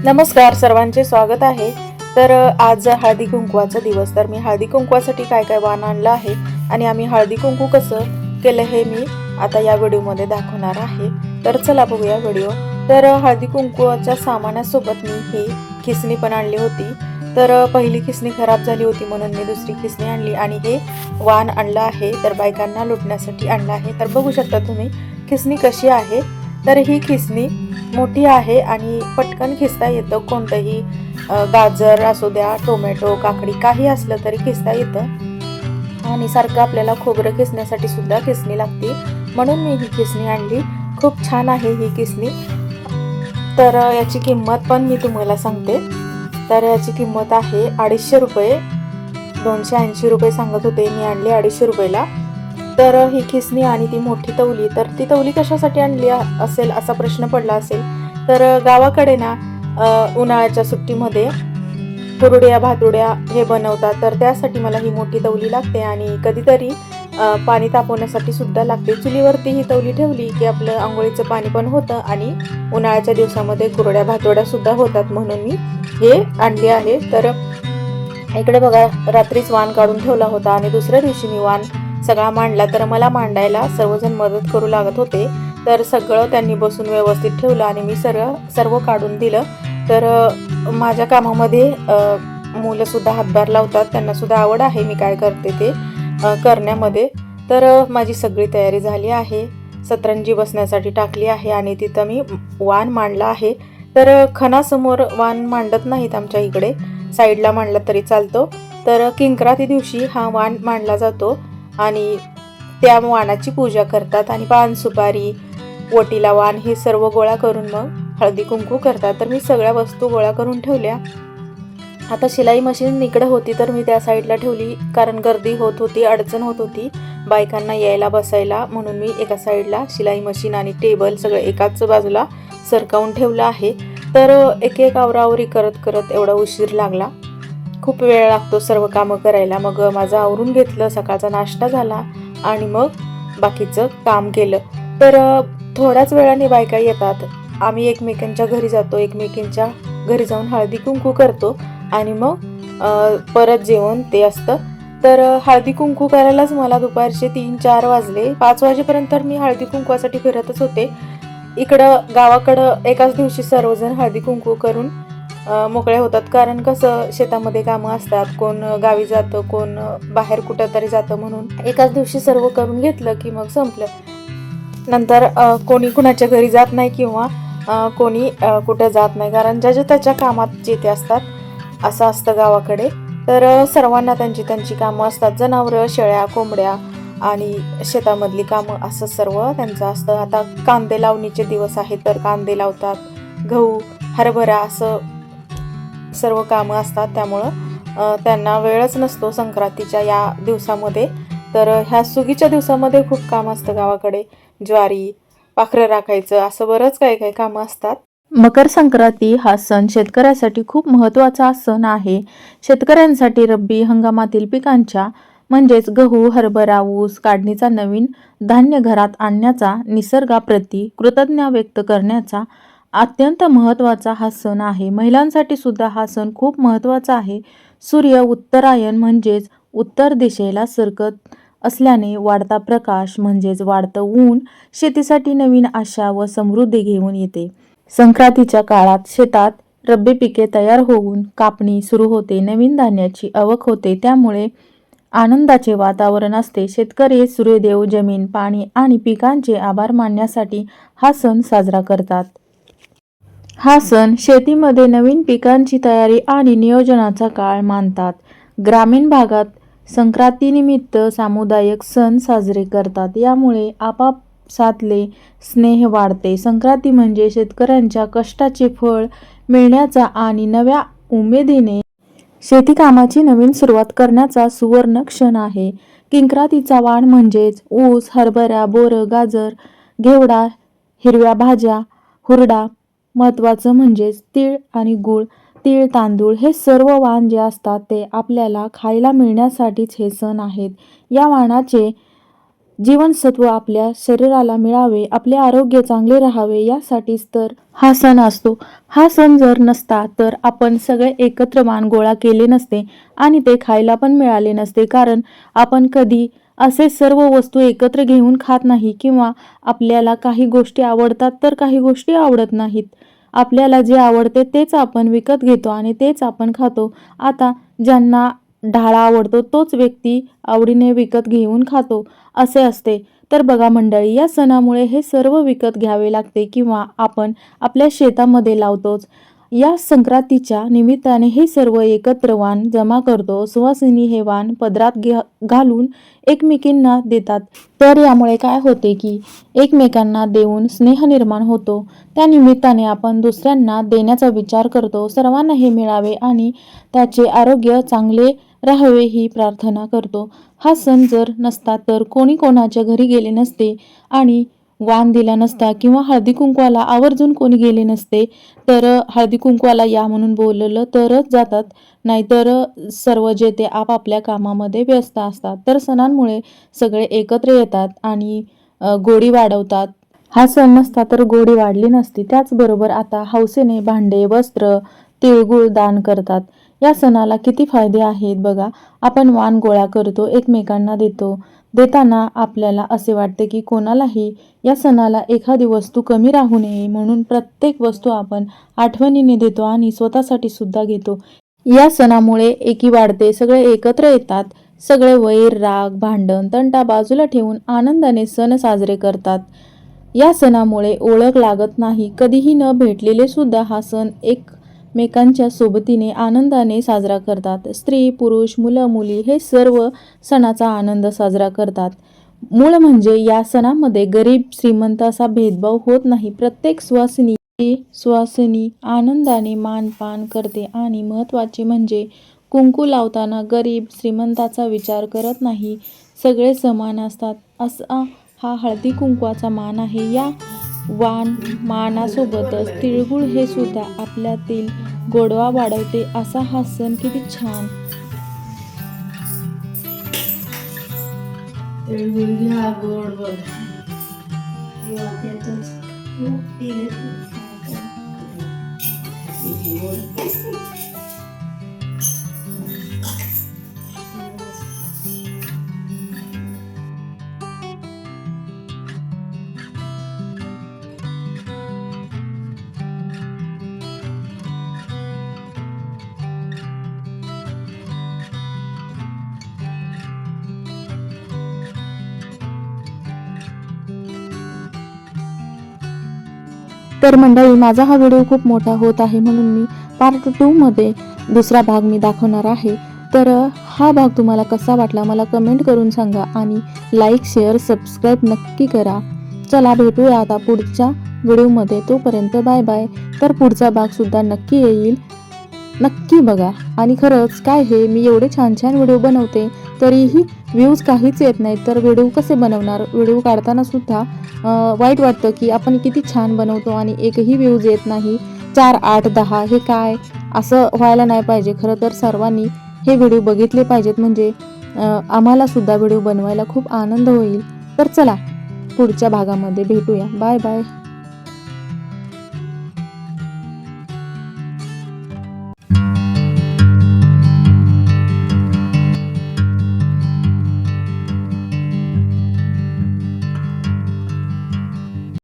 नमस्कार, सर्वांचे स्वागत आहे. आज हळदी कुंकवाचा दिवस. तर मी हळदी कुंकवासाठी काय काय वाण आणलं आहे आणि आम्ही हळदी कुंकू कसं केलं हे मी आता या व्हिडिओमध्ये दाखवणार आहे. तर चला बघूया व्हिडिओ. हळदी कुंकवाच्या सामानासोबत मी ही खिसणी पण आणली होती. पहिली खिसणी खराब झाली होती म्हणून मी दुसरी खिसणी आणली आणि हे वाण आणलं आहे. बायकांना लुटण्यासाठी आणलं आहे. बघू शकता तुम्ही खिसणी कशी आहे. ही खिसणी मोठी आहे आणि पटकन खिसता येतं. कोणतंही गाजर असू द्या, टोमॅटो, काकडी काही असलं तरी खिसता येतं. आणि सारखं आपल्याला खोबरं खिसण्यासाठी सुद्धा खिसणी लागते, म्हणून मी ही खिसणी आणली. खूप छान आहे ही खिसणी. याची किंमत पण मी तुम्हाला सांगते. याची किंमत आहे 250 रुपये. 280 रुपये सांगत होते, मी आणली 250 रुपयाला. ही खिसणी आणि ती मोठी तवली. ती तवली कशासाठी आणली असेल असा प्रश्न पडला असेल. गावाकडे ना उन्हाळ्याच्या सुट्टीमध्ये कुरड्या भातुड्या हे बनवतात. त्यासाठी मला ही मोठी तवली लागते आणि कधीतरी पाणी तापवण्यासाठी सुद्धा लागते. चुलीवरती ही तवली ठेवली की आपलं आंघोळीचं पाणी पण होतं आणि उन्हाळ्याच्या दिवसामध्ये कुरड्या भातुड्या सुद्धा होतात, म्हणून मी हे आणली आहे. इकडे बघा, रात्रीच वाण काढून ठेवला होता आणि दुसऱ्या दिवशी मी वाण सगळा मांडला. मला मांडायला सर्वजण मदत करू लागत होते. सगळं त्यांनी बसून व्यवस्थित ठेवलं आणि मी सर्व काढून दिलं. माझ्या कामामध्ये मुलं सुद्धा हातभार लावतात. त्यांना सुद्धा आवड आहे मी काय करते ते करण्यामध्ये. माझी सगळी तयारी झाली आहे. सतरंजी बसण्यासाठी टाकली आहे आणि तिथं मी वाण मांडला आहे. खणासमोर वाण मांडत नाहीत आमच्या इकडे, साईडला मांडला तरी चालतो. किंक्राती दिवशी हा वाण मांडला जातो आणि त्या वाणाची पूजा करतात आणि पान, सुपारी, वटीला वाण हे सर्व गोळा करून मग हळदी कुंकू करतात. मी सगळ्या वस्तू गोळा करून ठेवल्या. आता शिलाई मशीन इकडे होती तर मी त्या साईडला ठेवली, कारण गर्दी होत होती, अडचण होत होती बायकांना यायला बसायला, म्हणून मी एका साईडला शिलाई मशीन आणि टेबल सगळं एकाच बाजूला सरकावून ठेवलं आहे. एक एक आवरावरी करत करत एवढा उशीर लागला. खूप वेळ लागतो सर्व कामं करायला. मग माझं आवरून घेतलं, सकाळचा नाश्ता झाला आणि मग बाकीचं काम केलं. थोड्याच वेळाने बायका येतात. आम्ही एकमेकांच्या घरी जातो, एकमेकांच्या घरी जाऊन हळदी कुंकू करतो आणि मग परत जेवण ते असतं. हळदी कुंकू करायलाच मला दुपारचे 3-4 वाजले. 5 वाजेपर्यंत मी हळदी कुंकवासाठी फिरतच होते. इकडं गावाकडं एकाच दिवशी सर्वजण हळदी कुंकू करून मोकळे होतात, कारण कसं शेतामध्ये कामं असतात, कोण गावी जातं, कोण बाहेर कुठं तरी जातं, म्हणून एकाच दिवशी सर्व करून घेतलं की मग संपलं. नंतर कोणी कुणाच्या घरी जात नाही किंवा कोणी कुठं जात नाही, कारण ज्याच्या त्याच्या कामात जे ते असतात असं असतं गावाकडे. सर्वांना त्यांची त्यांची कामं असतात. जनावरं, शेळ्या, कोंबड्या आणि शेतामधली कामं असं सर्व त्यांचं असतं. आता कांदे लावणीचे दिवस आहेत तर कांदे लावतात, गहू, हरभरा असं सर्व कामं असतात. त्यामुळं त्यांना वेळच नसतो संक्रांतीच्या या दिवसामध्ये. ह्या सुगीच्या दिवसामध्ये खूप काम असतं गावाकडे. ज्वारी, पाखरं राखायचं, असं बरंच काही काही कामं असतात. मकर संक्रांती हा सण शेतकऱ्यासाठी खूप महत्त्वाचा सण आहे. शेतकऱ्यांसाठी रब्बी हंगामातील पिकांच्या म्हणजेच गहू, हरभरा, ऊस काढणीचा नवीन धान्य घरात आणण्याचा, निसर्गाप्रती कृतज्ञता व्यक्त करण्याचा अत्यंत महत्त्वाचा हा सण आहे. महिलांसाठी सुद्धा हा सण खूप महत्त्वाचा आहे. सूर्य उत्तरायण म्हणजेच उत्तर दिशेला सरकत असल्याने वाढता प्रकाश म्हणजेच वाढतं ऊन शेतीसाठी नवीन आशा व समृद्धी घेऊन येते. संक्रांतीच्या काळात शेतात रब्बी पिके तयार होऊन कापणी सुरू होते, नवीन धान्याची आवक होते, त्यामुळे आनंदाचे वातावरण असते. शेतकरी सूर्यदेव, जमीन, पाणी आणि पिकांचे आभार मानण्यासाठी हा सण साजरा करतात. हा सण शेतीमध्ये नवीन पिकांची तयारी आणि नियोजनाचा काळ मानतात. ग्रामीण भागात संक्रांतीनिमित्त सामुदायिक सण साजरे करतात, यामुळे आपापसातले स्नेह वाढते. संक्रांती म्हणजे शेतकऱ्यांच्या कष्टाचे फळ मिळण्याचा आणि नव्या उमेदीने शेतीकामाची नवीन सुरुवात करण्याचा सुवर्ण क्षण आहे. किंक्रातीचा वाण म्हणजेच ऊस, हरभरा, बोरं, गाजर, घेवडा, हिरव्या भाज्या, हुरडा. महत्त्वाचं म्हणजेच तीळ आणि गूळ, तीळ, तांदूळ हे सर्व वाण जे असतात ते आपल्याला खायला मिळण्यासाठीच हे सण आहेत. या वाणाचे जीवनसत्व आपल्या शरीराला मिळावे, आपले आरोग्य चांगले राहावे यासाठीच तर हा सण असतो. हा सण जर नसता तर आपण सगळे एकत्र वाण गोळा केले नसते आणि ते खायला पण मिळाले नसते. कारण आपण कधी असे सर्व वस्तू एकत्र घेऊन खात नाही किंवा आपल्याला काही गोष्टी आवडतात तर काही गोष्टी आवडत नाहीत. आपल्याला जे आवडते तेच आपण विकत घेतो आणि तेच आपण खातो. आता ज्यांना ढाळा आवडतो तोच व्यक्ती आवडीने विकत घेऊन खातो असे असते. तर बघा मंडळी, या सणामुळे हे सर्व विकत घ्यावे लागते किंवा आपण आपल्या शेतामध्ये लावतोच. या संक्रांतीच्या निमित्ताने हे सर्व एकत्र वाण जमा करतो. सुवासिनी हे वाण पदरात घालून एकमेकींना देतात. तर यामुळे काय होते की एकमेकांना देऊन स्नेह निर्माण होतो. त्या निमित्ताने आपण दुसऱ्यांना देण्याचा विचार करतो. सर्वांना हे मिळावे आणि त्याचे आरोग्य चांगले राहावे ही प्रार्थना करतो. हा सण जर नसता तर कोणी कोणाच्या घरी गेले नसते आणि वाण दिला नसता किंवा हळदी कुंकवाला आवर्जून कोणी गेले नसते. तर हळदी कुंकवाला या म्हणून बोलवलं तरच जातात, नाहीतर सर्व जे ते आपापल्या कामामध्ये व्यस्त असतात. तर सणांमुळे सगळे एकत्र येतात आणि गोडी वाढवतात. हा सण नसता तर गोडी वाढली नसती. त्याचबरोबर आता हौसेने भांडे, वस्त्र, तिळगुळ दान करतात. या सणाला किती फायदे आहेत बघा. आपण वाण गोळा करतो, एकमेकांना देतो. देताना आपल्याला असे वाटते की कोणालाही या सणाला एखादी वस्तू कमी राहू नये म्हणून प्रत्येक वस्तू आपण आठवणीने देतो आणि स्वतःसाठी सुद्धा घेतो. या सणामुळे एकी वाढते, सगळे एकत्र येतात. सगळे वैर, राग, भांडण, तंटा बाजूला ठेवून आनंदाने सण साजरे करतात. या सणामुळे ओळख लागत नाही. कधीही न भेटलेले सुद्धा हा सण एकमेकांच्या सोबतीने आनंदाने साजरा करतात. स्त्री, पुरुष, मुलं, मुली हे सर्व सणाचा आनंद साजरा करतात. मूळ म्हणजे या सणामध्ये गरीब श्रीमंत असा भेदभाव होत नाही. प्रत्येक सुवासिनी आनंदाने मानपान करते आणि महत्त्वाचे म्हणजे कुंकू लावताना गरीब श्रीमंताचा विचार करत नाही. सगळे समान असतात. असा हा हळदी कुंकवाचा मान आहे. या मानासोबतच तिळगुळ हे सुद्धा आपल्यातील गोडवा वाढवते. असा हा सण किती छान. तिळगुळ घ्या गोड बघ. तर मंडळी, माझा हा व्हिडिओ खूप मोठा होत आहे म्हणून मी पार्ट 2 मध्ये दुसरा भाग मी दाखवणार आहे. तर हा भाग तुम्हाला कसा वाटला मला कमेंट करून सांगा आणि लाईक, शेअर, सबस्क्राईब नक्की करा. चला भेटूया आता पुढच्या व्हिडिओमध्ये. तोपर्यंत बाय बाय. तर पुढचा भाग सुद्धा नक्की येईल, नक्की बघा. आणि खरंच काय हे मी एवढे छान छान व्हिडिओ बनवते तरीही व्ह्यूज काहीच येत नाहीत. तर व्हिडिओ कसे बनवणार? व्हिडिओ काढताना सुद्धा वाईट वाटतं की आपण किती छान बनवतो आणि एकही व्ह्यूज येत नाही. 4, 8, 10 हे काय? असं व्हायला नाही पाहिजे. खरं तर सर्वांनी हे व्हिडिओ बघितले पाहिजेत, म्हणजे आम्हाला सुद्धा व्हिडिओ बनवायला खूप आनंद होईल. तर चला पुढच्या भागामध्ये भेटूया. Bye bye.